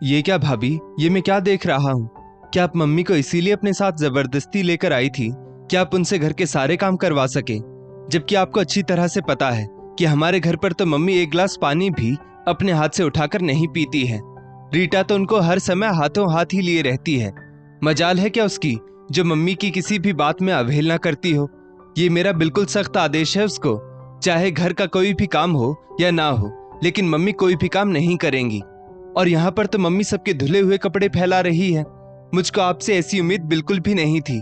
ये क्या भाभी, ये मैं क्या देख रहा हूँ? क्या आप मम्मी को इसीलिए अपने साथ जबरदस्ती लेकर आई थी कि आप उनसे घर के सारे काम करवा सके? जबकि आपको अच्छी तरह से पता है कि हमारे घर पर तो मम्मी एक गिलास पानी भी अपने हाथ से उठाकर नहीं पीती है। रीटा तो उनको हर समय हाथों हाथ ही लिए रहती है। मजाल है क्या उसकी जो मम्मी की किसी भी बात में अवहेलना करती हो। ये मेरा बिल्कुल सख्त आदेश है उसको, चाहे घर का कोई भी काम हो या ना हो, लेकिन मम्मी कोई भी काम नहीं करेंगी। और यहाँ पर तो मम्मी सबके धुले हुए कपड़े फैला रही है। मुझको आपसे ऐसी उम्मीद बिल्कुल भी नहीं थी।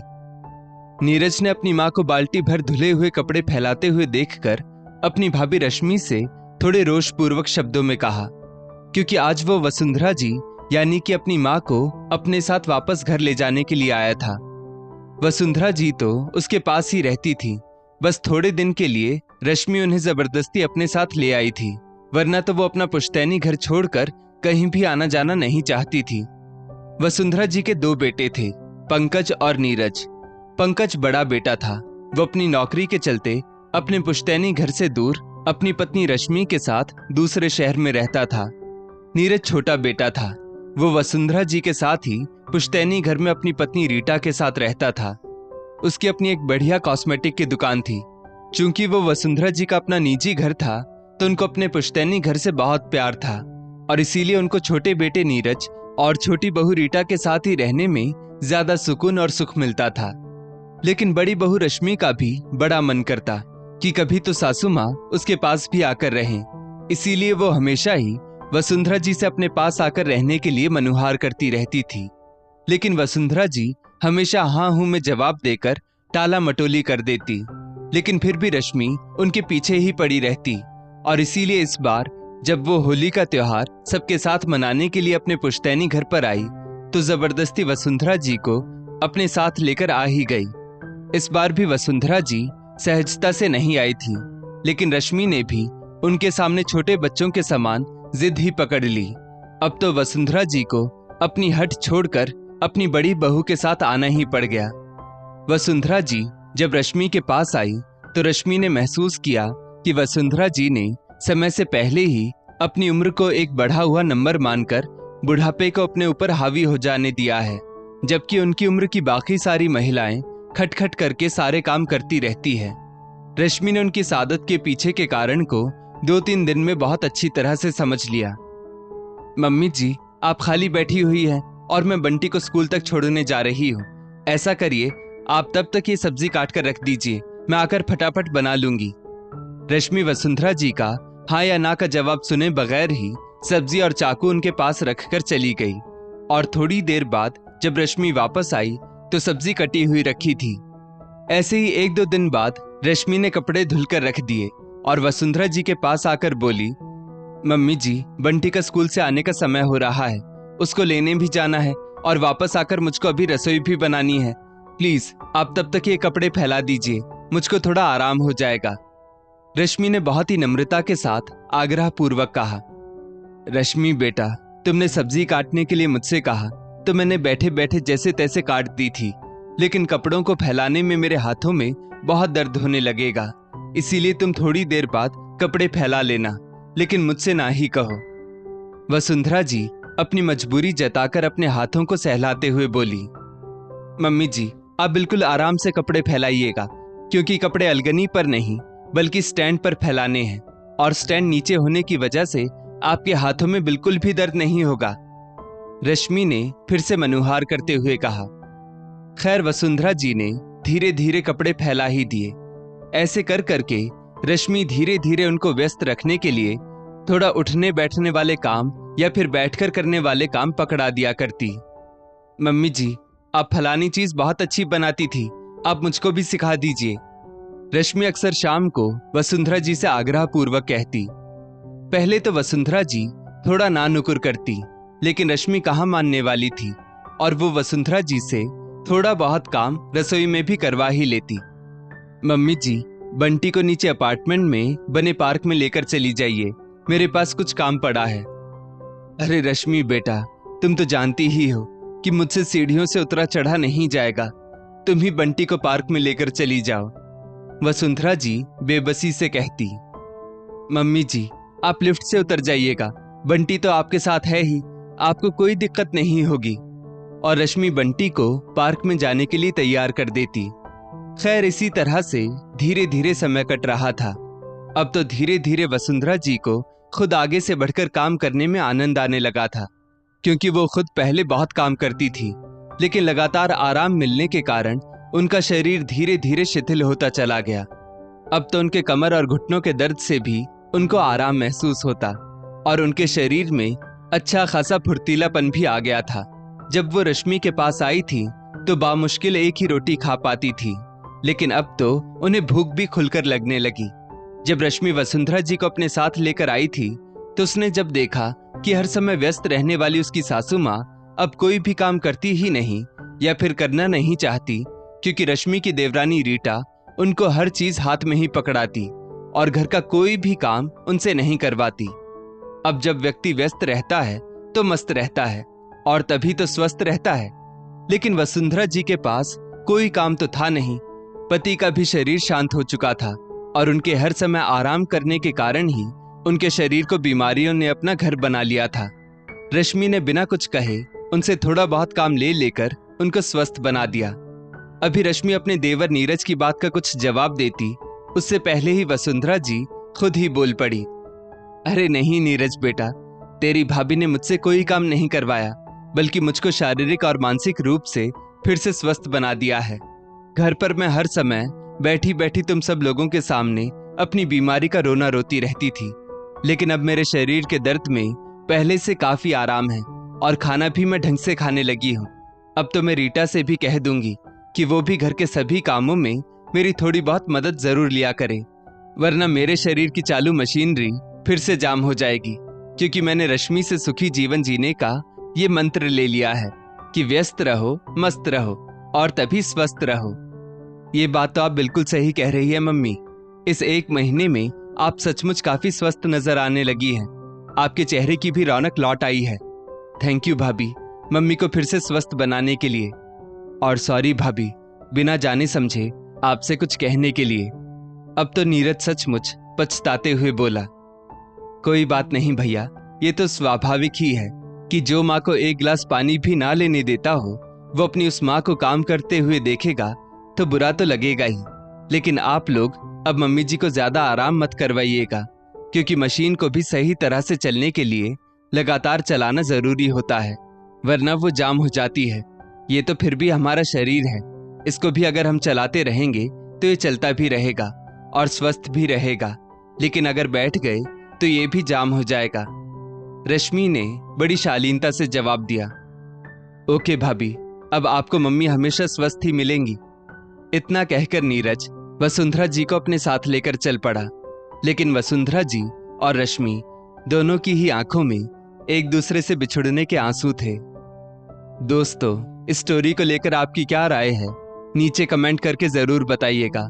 नीरज ने अपनी माँ को बाल्टी भर धुले हुए कपड़े फैलाते हुए देखकर अपनी भाभी रश्मि से थोड़े रोषपूर्वक शब्दों में कहा, क्योंकि आज वो वसुंधरा जी यानी कि अपनी माँ को अपने साथ वापस घर ले जाने के लिए आया था। वसुंधरा जी तो उसके पास ही रहती थी, बस थोड़े दिन के लिए रश्मि उन्हें जबरदस्ती अपने साथ ले आई थी, वरना तो वो अपना पुश्तैनी घर छोड़कर कहीं भी आना जाना नहीं चाहती थी। वसुंधरा जी के दो बेटे थे, पंकज और नीरज। पंकज बड़ा बेटा था। वो अपनी नौकरी के चलते अपने पुश्तैनी घर से दूर अपनी पत्नी रश्मि के साथ दूसरे शहर में रहता था। नीरज छोटा बेटा था। वो वसुंधरा जी के साथ ही पुश्तैनी घर में अपनी पत्नी रीटा के साथ रहता था। उसकी अपनी एक बढ़िया कॉस्मेटिक की दुकान थी। चूंकि वो वसुंधरा जी का अपना निजी घर था, तो उनको अपने पुश्तैनी घर से बहुत प्यार था और इसीलिए उनको छोटे बेटे नीरज और छोटी बहू रीटा के साथ ही रहने में ज्यादा सुकून और सुख मिलता था। लेकिन बड़ी बहू रश्मि का भी बड़ा मन करता कि कभी तो सासू माँ उसके पास भी आकर रहें। इसीलिए वो हमेशा ही वसुंधरा जी से अपने पास आकर रहने के लिए मनुहार करती रहती थी। लेकिन वसुंधरा जी हमेशा हाँ हूं में जवाब देकर टाला मटोली कर देती। लेकिन फिर भी रश्मि उनके पीछे ही पड़ी रहती और इसीलिए इस बार जब वो होली का त्योहार सबके साथ मनाने के लिए अपने पुश्तैनी घर पर आई, तो जबरदस्ती वसुंधरा जी को अपने साथ लेकर आ ही गई। इस बार भी वसुंधरा जी सहजता से नहीं आई थी, लेकिन रश्मि ने भी उनके सामने छोटे बच्चों के समान जिद ही पकड़ ली। अब तो वसुंधरा जी को अपनी हट छोड़कर अपनी बड़ी बहू के साथ आना ही पड़ गया। वसुंधरा जी जब रश्मि के पास आई, तो रश्मि ने महसूस किया कि वसुंधरा जी ने समय से पहले ही अपनी उम्र को एक बढ़ा हुआ नंबर मानकर बुढ़ापे को अपने ऊपर हावी हो जाने दिया है, जबकि उनकी उम्र की बाकी सारी महिलाएं खटखट करके सारे काम करती रहती है। रश्मि ने उनकी सादत के पीछे के कारण को 2-3 दिन में बहुत अच्छी तरह से समझ लिया। मम्मी जी, आप खाली बैठी हुई हैं और मैं बंटी को स्कूल तक छोड़ने जा रही हूँ। ऐसा करिए, आप तब तक ये सब्जी काट कर रख दीजिए, मैं आकर फटाफट बना लूंगी। रश्मि वसुंधरा जी का हाँ या ना का जवाब सुने बगैर ही सब्जी और चाकू उनके पास रखकर चली गई। और थोड़ी देर बाद जब रश्मि वापस आई, तो सब्जी कटी हुई रखी थी। ऐसे ही 1-2 दिन बाद रश्मि ने कपड़े धुलकर रख दिए और वसुंधरा जी के पास आकर बोली, मम्मी जी, बंटी का स्कूल से आने का समय हो रहा है, उसको लेने भी जाना है और वापस आकर मुझको अभी रसोई भी बनानी है। प्लीज आप तब तक ये कपड़े फैला दीजिए, मुझको थोड़ा आराम हो जाएगा। रश्मि ने बहुत ही नम्रता के साथ आग्रह पूर्वक कहा, रश्मि बेटा, तुमने सब्जी काटने के लिए मुझसे कहा तो मैंने बैठे बैठे जैसे तैसे काट दी थी, लेकिन कपड़ों को फैलाने में मेरे हाथों में बहुत दर्द होने लगेगा, इसीलिए तुम थोड़ी देर बाद कपड़े फैला लेना, लेकिन मुझसे ना ही कहो। वसुंधरा जी अपनी मजबूरी जताकर अपने हाथों को सहलाते हुए बोली, मम्मी जी, आप बिल्कुल आराम से कपड़े फैलाइएगा, क्योंकि कपड़े अलगनी पर नहीं बल्कि स्टैंड पर फैलाने हैं और स्टैंड नीचे होने की वजह से आपके हाथों में बिल्कुल भी दर्द नहीं होगा। रश्मि ने फिर से मनुहार करते हुए कहा। खैर, वसुंधरा जी ने धीरे धीरे कपड़े फैला ही दिए। ऐसे कर करके रश्मि धीरे धीरे उनको व्यस्त रखने के लिए थोड़ा उठने बैठने वाले काम या फिर बैठकर करने वाले काम पकड़ा दिया करती। मम्मी जी, आप फलानी चीज बहुत अच्छी बनाती थी, आप मुझको भी सिखा दीजिए। रश्मि अक्सर शाम को वसुंधरा जी से आग्रह पूर्वक कहती। पहले तो वसुंधरा जी थोड़ा ना नुकुर करती, लेकिन रश्मि कहाँ मानने वाली थी और वो वसुंधरा जी से थोड़ा बहुत काम रसोई में भी करवा ही लेती। मम्मी जी, बंटी को नीचे अपार्टमेंट में बने पार्क में लेकर चली जाइए, मेरे पास कुछ काम पड़ा है। अरे रश्मि बेटा, तुम तो जानती ही हो कि मुझसे सीढ़ियों से उतरा चढ़ा नहीं जाएगा, तुम ही बंटी को पार्क में लेकर चली जाओ। वसुंधरा जी बेबसी से कहती। मम्मी जी, आप लिफ्ट से उतर जाइएगा, बंटी तो आपके साथ है ही, आपको कोई दिक्कत नहीं होगी। और रश्मि बंटी को पार्क में जाने के लिए तैयार कर देती। खैर इसी तरह से धीरे धीरे समय कट रहा था। अब तो धीरे धीरे वसुंधरा जी को खुद आगे से बढ़कर काम करने में आनंद आने लगा था, क्योंकि वो खुद पहले बहुत काम करती थी, लेकिन लगातार आराम मिलने के कारण उनका शरीर धीरे धीरे शिथिल होता चला गया। अब तो उनके कमर और घुटनों के दर्द से भी उनको आराम महसूस होता और उनके शरीर में अच्छा खासा फुर्तीलापन भी आ गया था। जब वो रश्मि के पास आई थी तो बामुश्किल एक ही रोटी खा पाती थी, लेकिन अब तो उन्हें भूख भी खुलकर लगने लगी। जब रश्मि वसुंधरा जी को अपने साथ लेकर आई थी तो उसने जब देखा कि हर समय व्यस्त रहने वाली उसकी सासू माँ अब कोई भी काम करती ही नहीं या फिर करना नहीं चाहती, क्योंकि रश्मि की देवरानी रीटा उनको हर चीज हाथ में ही पकड़ाती और घर का कोई भी काम उनसे नहीं करवाती। अब जब व्यक्ति व्यस्त रहता है तो मस्त रहता है और तभी तो स्वस्थ रहता है, लेकिन वसुंधरा जी के पास कोई काम तो था नहीं। पति का भी शरीर शांत हो चुका था और उनके हर समय आराम करने के कारण ही उनके शरीर को बीमारियों ने अपना घर बना लिया था। रश्मि ने बिना कुछ कहे उनसे थोड़ा बहुत काम ले लेकर उनको स्वस्थ बना दिया। अभी रश्मि अपने देवर नीरज की बात का कुछ जवाब देती उससे पहले ही वसुंधरा जी खुद ही बोल पड़ी। अरे नहीं नीरज बेटा, तेरी भाभी ने मुझसे कोई काम नहीं करवाया, बल्कि मुझको शारीरिक और मानसिक रूप से फिर से स्वस्थ बना दिया है। घर पर मैं हर समय बैठी बैठी तुम सब लोगों के सामने अपनी बीमारी का रोना रोती रहती थी, लेकिन अब मेरे शरीर के दर्द में पहले से काफी आराम है और खाना भी मैं ढंग से खाने लगी हूँ। अब तो मैं रीटा से भी कह दूंगी कि वो भी घर के सभी कामों में मेरी थोड़ी बहुत मदद जरूर लिया करे, वरना मेरे शरीर की चालू मशीनरी फिर से जाम हो जाएगी, क्योंकि मैंने रश्मि से सुखी जीवन जीने का ये मंत्र ले लिया है कि व्यस्त रहो, मस्त रहो और तभी स्वस्थ रहो। ये बात तो आप बिल्कुल सही कह रही है मम्मी। इस 1 महीने में आप सचमुच काफी स्वस्थ नजर आने लगी हैं। आपके चेहरे की भी रौनक लौट आई है। थैंक यू भाभी, मम्मी को फिर से स्वस्थ बनाने के लिए। और सॉरी भाभी, बिना जाने समझे आपसे कुछ कहने के लिए। अब तो नीरज सचमुच पछताते हुए बोला, कोई बात नहीं भैया, ये तो स्वाभाविक ही है कि जो माँ को 1 गिलास पानी भी ना लेने देता हो वो अपनी उस माँ को काम करते हुए देखेगा तो बुरा तो लगेगा ही। लेकिन आप लोग अब मम्मी जी को ज्यादा आराम मत करवाइएगा, क्योंकि मशीन को भी सही तरह से चलने के लिए लगातार चलाना जरूरी होता है, वरना वो जाम हो जाती है। ये तो फिर भी हमारा शरीर है, इसको भी अगर हम चलाते रहेंगे तो ये चलता भी रहेगा और स्वस्थ भी रहेगा, लेकिन अगर बैठ गए तो ये भी जाम हो जाएगा। रश्मि ने बड़ी शालीनता से जवाब दिया। ओके भाभी, अब आपको मम्मी हमेशा स्वस्थ ही मिलेंगी। इतना कहकर नीरज वसुंधरा जी को अपने साथ लेकर चल पड़ा, लेकिन वसुंधरा जी और रश्मि दोनों की ही आंखों में एक दूसरे से बिछुड़ने के आंसू थे। दोस्तों, इस स्टोरी को लेकर आपकी क्या राय है नीचे कमेंट करके जरूर बताइएगा,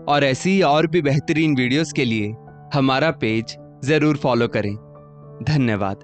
और ऐसी ही और भी बेहतरीन वीडियोस के लिए हमारा पेज जरूर फॉलो करें। धन्यवाद।